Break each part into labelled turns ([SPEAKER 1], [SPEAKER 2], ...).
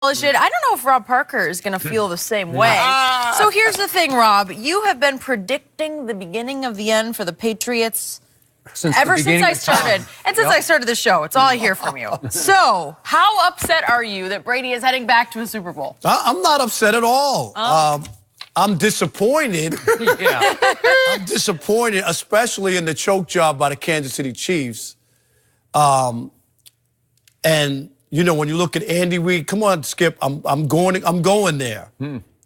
[SPEAKER 1] I don't know if Rob Parker is going to feel the same way. So here's the thing, Rob. You have been predicting the beginning of the end for the Patriots ever since I started. And since I started the show, it's all I hear from you. So how upset are you that Brady is heading back to a Super Bowl?
[SPEAKER 2] I'm not upset at all. I'm disappointed. I'm disappointed, especially in the choke job by the Kansas City Chiefs. And you know, when you look at Andy Reid, come on, Skip, I'm going there.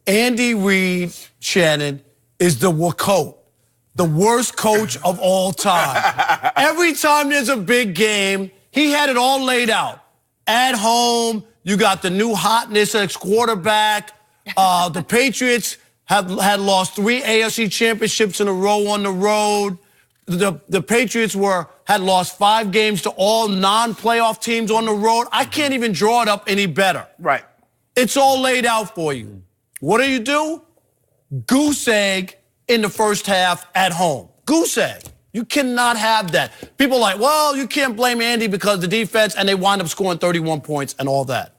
[SPEAKER 2] Andy Reid, Shannon, is the worst coach of all time. Every time there's a big game, he had it all laid out. At home, you got the new hotness ex-quarterback. The Patriots had lost 3 AFC Championships in a row on the road. The Patriots had lost 5 games to all non-playoff teams on the road. I can't even draw it up any better.
[SPEAKER 3] Right.
[SPEAKER 2] It's all laid out for you. What do? Goose egg in the first half at home. Goose egg. You cannot have that. People are like, well, you can't blame Andy because the defense, and they wind up scoring 31 points and all that.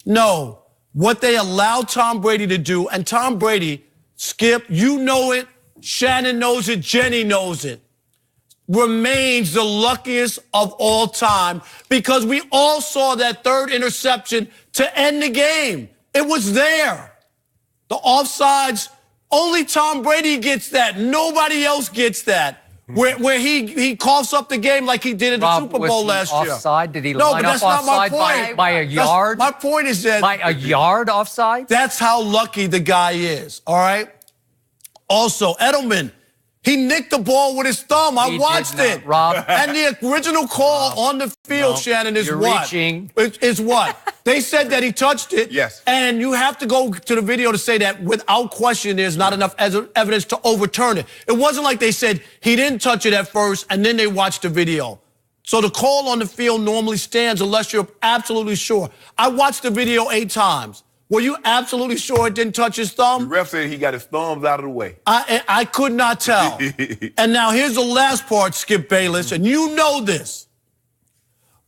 [SPEAKER 2] No. What they allowed Tom Brady to do, and Tom Brady, Skip, you know it, Shannon knows it, Jenny knows it, remains the luckiest of all time because we all saw that 3rd interception to end the game. It was there. The offsides, only Tom Brady gets that. Nobody else gets that. Where he coughs up the game like he did at the Super Bowl last year.
[SPEAKER 4] Offside? Did he
[SPEAKER 2] No,
[SPEAKER 4] line
[SPEAKER 2] but that's
[SPEAKER 4] up
[SPEAKER 2] not my
[SPEAKER 4] offside
[SPEAKER 2] point.
[SPEAKER 4] by a yard?
[SPEAKER 2] My point is that
[SPEAKER 4] By a yard offside?
[SPEAKER 2] that's how lucky the guy is, all right? Also, Edelman, he nicked the ball with his thumb. I watched it.
[SPEAKER 4] Rob.
[SPEAKER 2] And the original call on the field, Shannon, is what?
[SPEAKER 4] Reaching.
[SPEAKER 2] Is what? They said that he touched it.
[SPEAKER 3] Yes.
[SPEAKER 2] And you have to go to the video to say that without question there's not enough evidence to overturn it. It wasn't like they said he didn't touch it at first and then they watched the video. So the call on the field normally stands unless you're absolutely sure. I watched the video 8 times. Were you absolutely sure it didn't touch his thumb?
[SPEAKER 3] The ref said he got his thumbs out of the way.
[SPEAKER 2] I could not tell. And now here's the last part, Skip Bayless, and you know this.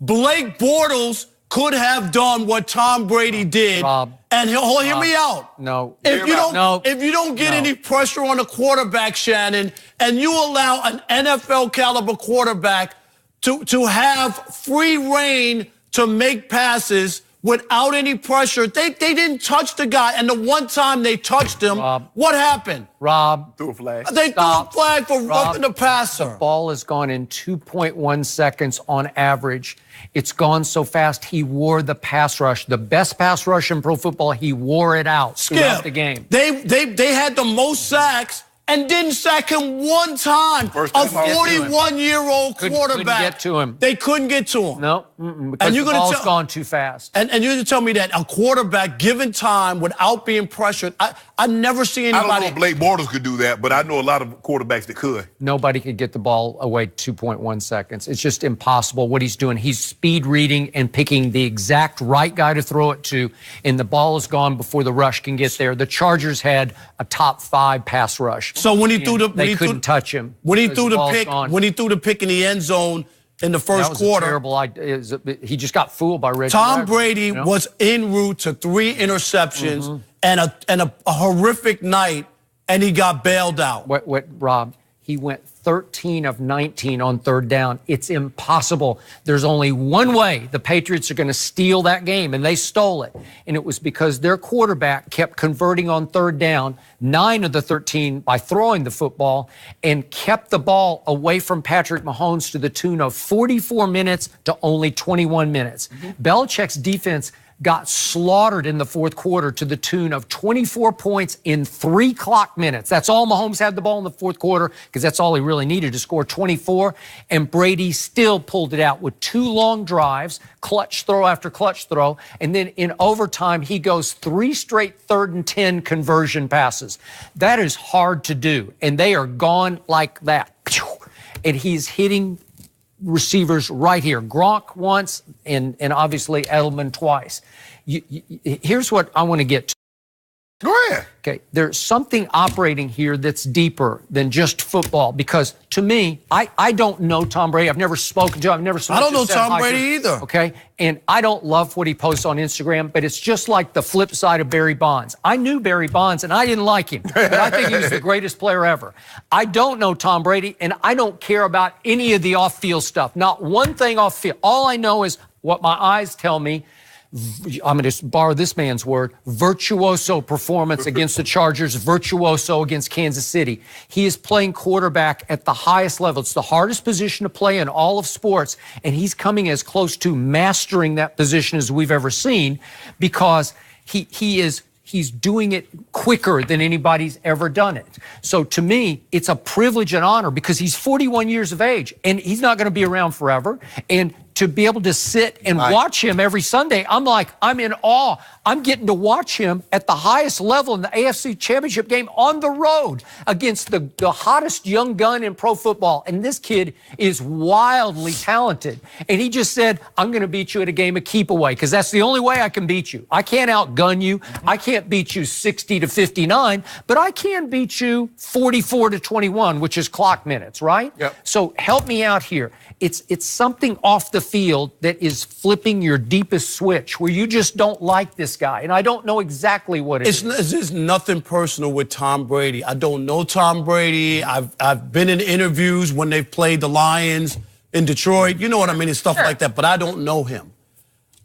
[SPEAKER 2] Blake Bortles could have done what Tom Brady did.
[SPEAKER 4] Rob.
[SPEAKER 2] And hear me out.
[SPEAKER 4] No.
[SPEAKER 2] If you don't get any pressure on the quarterback, Shannon, and you allow an NFL caliber quarterback to have free reign to make passes without any pressure. They didn't touch the guy, and the one time they touched him, what happened?
[SPEAKER 4] Rob.
[SPEAKER 3] Threw a flag.
[SPEAKER 2] They threw a flag for roughing the passer.
[SPEAKER 4] Ball has gone in 2.1 seconds on average. It's gone so fast, he wore the pass rush. The best pass rush in pro football, he wore it out throughout the game.
[SPEAKER 2] They had the most sacks and didn't sack him one time.
[SPEAKER 3] First
[SPEAKER 2] A
[SPEAKER 3] time
[SPEAKER 2] 41-year-old quarterback.
[SPEAKER 4] Couldn't get to him.
[SPEAKER 2] They couldn't get to him.
[SPEAKER 4] No, because the ball's gone too fast.
[SPEAKER 2] And you're going to tell me that a quarterback, given time, without being pressured, I never see anybody.
[SPEAKER 3] I don't know if Blake Bortles could do that, but I know a lot of quarterbacks that could.
[SPEAKER 4] Nobody could get the ball away 2.1 seconds. It's just impossible what he's doing. He's speed reading and picking the exact right guy to throw it to, and the ball is gone before the rush can get there. The Chargers had a top 5 pass rush.
[SPEAKER 2] So when he threw
[SPEAKER 4] they couldn't touch him.
[SPEAKER 2] When he threw the pick in the end zone in the first quarter,
[SPEAKER 4] terrible idea. He just got fooled by Reggie.
[SPEAKER 2] Tom Brady was en route to 3 interceptions and a horrific night, and he got bailed out.
[SPEAKER 4] Rob? He went 13 of 19 on 3rd down. It's impossible. There's only one way the Patriots are going to steal that game, and they stole it. And it was because their quarterback kept converting on 3rd down, 9 of the 13 by throwing the football, and kept the ball away from Patrick Mahomes to the tune of 44 minutes to only 21 minutes. Belichick's defense got slaughtered in the 4th quarter to the tune of 24 points in 3 clock minutes. That's all Mahomes had the ball in the 4th quarter because that's all he really needed to score 24. And Brady still pulled it out with 2 long drives, clutch throw after clutch throw. And then in overtime, he goes 3 straight 3rd and 10 conversion passes. That is hard to do. And they are gone like that. And he's hitting receivers right here. Gronk once and obviously Edelman twice. Here's what I want to get
[SPEAKER 3] Go ahead.
[SPEAKER 4] Okay, there's something operating here that's deeper than just football, because to me, I don't know Tom Brady. I've never spoken to him. I've never
[SPEAKER 2] I don't know Tom Brady either.
[SPEAKER 4] Okay, and I don't love what he posts on Instagram, but it's just like the flip side of Barry Bonds. I knew Barry Bonds, and I didn't like him, but I think he was the greatest player ever. I don't know Tom Brady, and I don't care about any of the off-field stuff. Not one thing off-field. All I know is what my eyes tell me. I'm going to borrow this man's word, virtuoso performance against the Chargers, virtuoso against Kansas City. He is playing quarterback at the highest level. It's the hardest position to play in all of sports, and he's coming as close to mastering that position as we've ever seen, because he's doing it quicker than anybody's ever done it. So to me, it's a privilege and honor, because he's 41 years of age, and he's not going to be around forever. And to be able to sit and watch him every Sunday, I'm in awe. I'm getting to watch him at the highest level in the AFC Championship game on the road against the hottest young gun in pro football. And this kid is wildly talented. And he just said, I'm going to beat you at a game of keep away, because that's the only way I can beat you. I can't outgun you. I can't beat you 60-59, but I can beat you 44-21, which is clock minutes, right?
[SPEAKER 3] Yep.
[SPEAKER 4] So help me out here. It's something off the field that is flipping your deepest switch, where you just don't like this guy. And I don't know exactly what it is.
[SPEAKER 2] It's nothing personal with Tom Brady. I don't know Tom Brady. I've been in interviews when they've played the Lions in Detroit. You know what I mean? And stuff like that. But I don't know him.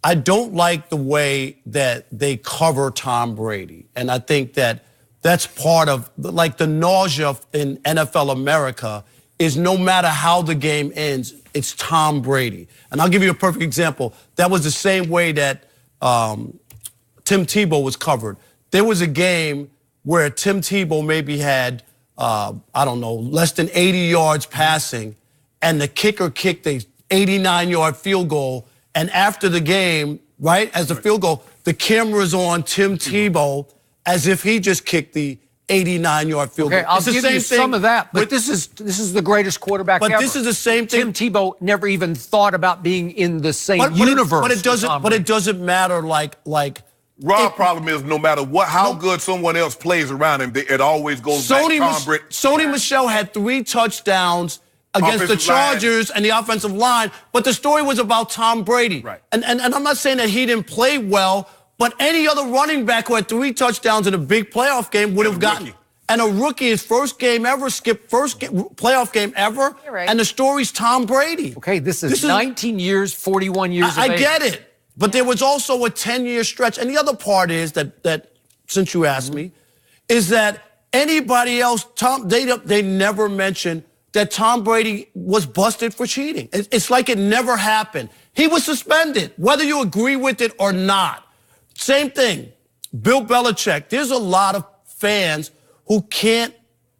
[SPEAKER 2] I don't like the way that they cover Tom Brady. And I think that that's part of, like, the nausea in NFL America is no matter how the game ends, it's Tom Brady. And I'll give you a perfect example. That was the same way that Tim Tebow was covered. There was a game where Tim Tebow maybe had, I don't know, less than 80 yards passing, and the kicker kicked a 89-yard field goal. And after the game, right, as the field goal, the camera's on Tim Tebow as if he just kicked the 89-yard field goal.
[SPEAKER 4] Okay, I'll give you some of that, but this is the greatest quarterback ever.
[SPEAKER 2] But this is the same thing.
[SPEAKER 4] Tim Tebow never even thought about being in the same universe.
[SPEAKER 2] But it doesn't matter. Like
[SPEAKER 3] Rob's problem is no matter how good someone else plays around him, it always goes back to Tom Brady.
[SPEAKER 2] Sony Michel had 3 touchdowns against the Chargers and the offensive line, but the story was about Tom Brady.
[SPEAKER 3] Right.
[SPEAKER 2] And I'm not saying that he didn't play well, but any other running back who had 3 touchdowns in a big playoff game would have gotten. And a rookie, his first game ever, skipped playoff game ever.
[SPEAKER 1] You're right.
[SPEAKER 2] And the story's Tom Brady.
[SPEAKER 4] Okay, this is 19 years, 41 years of age.
[SPEAKER 2] I get it. But there was also a 10-year stretch. And the other part is that since you asked me, is that anybody else, they never mentioned that Tom Brady was busted for cheating. It's like it never happened. He was suspended, whether you agree with it or not. Same thing. Bill Belichick. There's a lot of fans who can't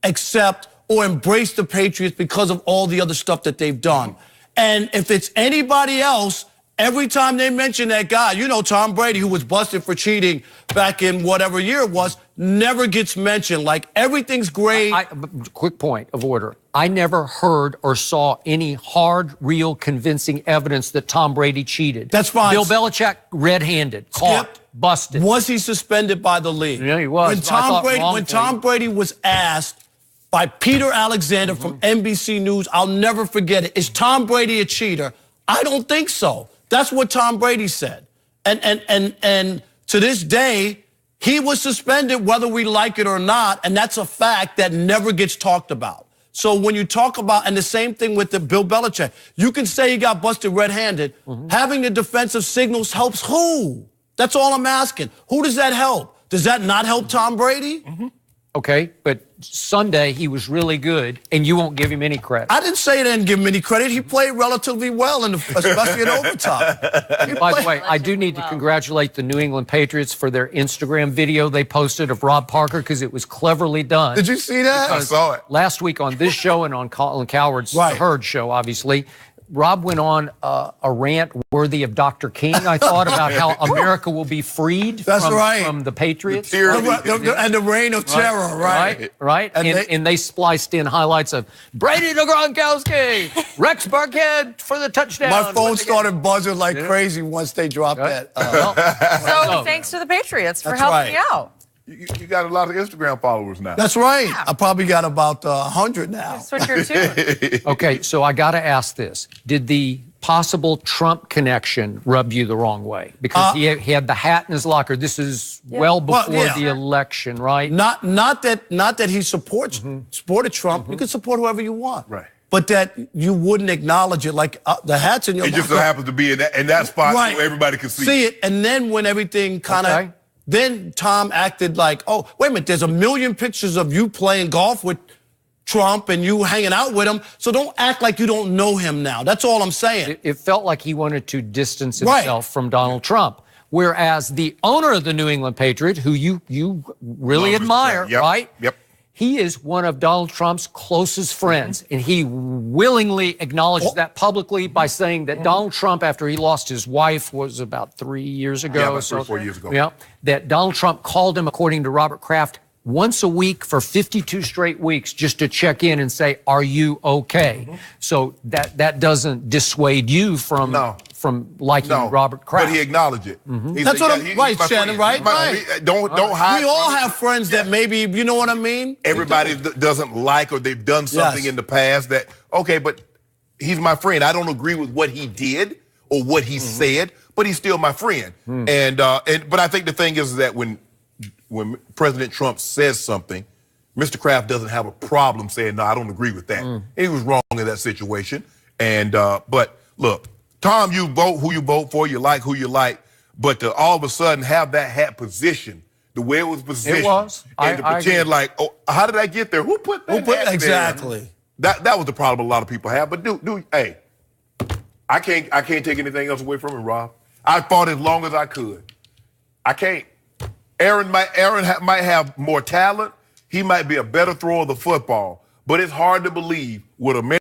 [SPEAKER 2] accept or embrace the Patriots because of all the other stuff that they've done. And if it's anybody else, every time they mention that guy, you know, Tom Brady, who was busted for cheating back in whatever year it was, never gets mentioned. Like, everything's great.
[SPEAKER 4] Quick point of order. I never heard or saw any hard, real, convincing evidence that Tom Brady cheated.
[SPEAKER 2] That's fine.
[SPEAKER 4] Bill Belichick, red-handed, caught, busted.
[SPEAKER 2] Was he suspended by the league?
[SPEAKER 4] Yeah, he was.
[SPEAKER 2] When Tom Brady was asked by Peter Alexander from NBC News, I'll never forget it, is Tom Brady a cheater? I don't think so. That's what Tom Brady said. And to this day, he was suspended whether we like it or not, and that's a fact that never gets talked about. So when you talk about, and the same thing with the Bill Belichick, you can say he got busted red-handed. Having the defensive signals helps who? That's all I'm asking. Who does that help? Does that not help Tom Brady?
[SPEAKER 4] Okay, but Sunday he was really good, and you won't give him any credit.
[SPEAKER 2] I didn't say I didn't give him any credit. He played relatively well, especially in overtime.
[SPEAKER 4] By the way, I do need to congratulate the New England Patriots for their Instagram video they posted of Rob Parker, because it was cleverly done.
[SPEAKER 2] Did you see that?
[SPEAKER 3] I saw it.
[SPEAKER 4] Last week on this show and on Colin Cowherd's Herd show, obviously, Rob went on a rant worthy of Dr. King, I thought, about how America will be freed from the Patriots.
[SPEAKER 2] And the reign of terror,
[SPEAKER 4] right. And they spliced in highlights of Brady to Gronkowski, Rex Burkhead for the touchdown.
[SPEAKER 2] My phone started buzzing like crazy once they dropped that.
[SPEAKER 1] So thanks to the Patriots for helping me out.
[SPEAKER 3] You got a lot of Instagram followers now.
[SPEAKER 2] That's right.
[SPEAKER 1] Yeah.
[SPEAKER 2] I probably got about 100 now.
[SPEAKER 1] Switch your tune.
[SPEAKER 4] Okay, so I got to ask this. Did the possible Trump connection rub you the wrong way? Because he had the hat in his locker. This is well before the election, right?
[SPEAKER 2] Not that he supported Trump. You can support whoever you want.
[SPEAKER 3] Right.
[SPEAKER 2] But that you wouldn't acknowledge it, like the hat's in your
[SPEAKER 3] It
[SPEAKER 2] locker.
[SPEAKER 3] just so happens to be in that spot so everybody can see
[SPEAKER 2] it. And then when everything kind of, then Tom acted like, oh, wait a minute, there's a million pictures of you playing golf with Trump and you hanging out with him, so don't act like you don't know him now. That's all I'm saying.
[SPEAKER 4] It felt like he wanted to distance himself from Donald Trump, whereas the owner of the New England Patriot, who you really admire, right?
[SPEAKER 3] Yep.
[SPEAKER 4] He is one of Donald Trump's closest friends, and he willingly acknowledged that publicly by saying that Donald Trump, after he lost his wife, was about 3 years ago.
[SPEAKER 3] Yeah, about 3 or 4 years ago.
[SPEAKER 4] Yeah, that Donald Trump called him, according to Robert Kraft, once a week for 52 straight weeks just to check in and say, are you okay? So that doesn't dissuade you from liking Robert Kraft.
[SPEAKER 3] But he acknowledged it.
[SPEAKER 2] That's what I'm right, Shannon, right?
[SPEAKER 3] Don't hide.
[SPEAKER 2] We all have friends that maybe, you know what I mean?
[SPEAKER 3] Everybody doesn't like or they've done something in the past that, okay, but he's my friend. I don't agree with what he did or what he said, but he's still my friend. But I think the thing is that when President Trump says something, Mr. Kraft doesn't have a problem saying, no, I don't agree with that. And he was wrong in that situation. And but look, Tom, you vote who you vote for, you like who you like, but to all of a sudden have that hat positioned the way it was positioned, and to pretend like, oh, how did I get there? Who put that hat there?
[SPEAKER 2] Exactly.
[SPEAKER 3] That was the problem a lot of people have. But hey, I can't take anything else away from him, Rob. I fought as long as I could. I can't. Aaron might have more talent. He might be a better thrower of the football, but it's hard to believe with America.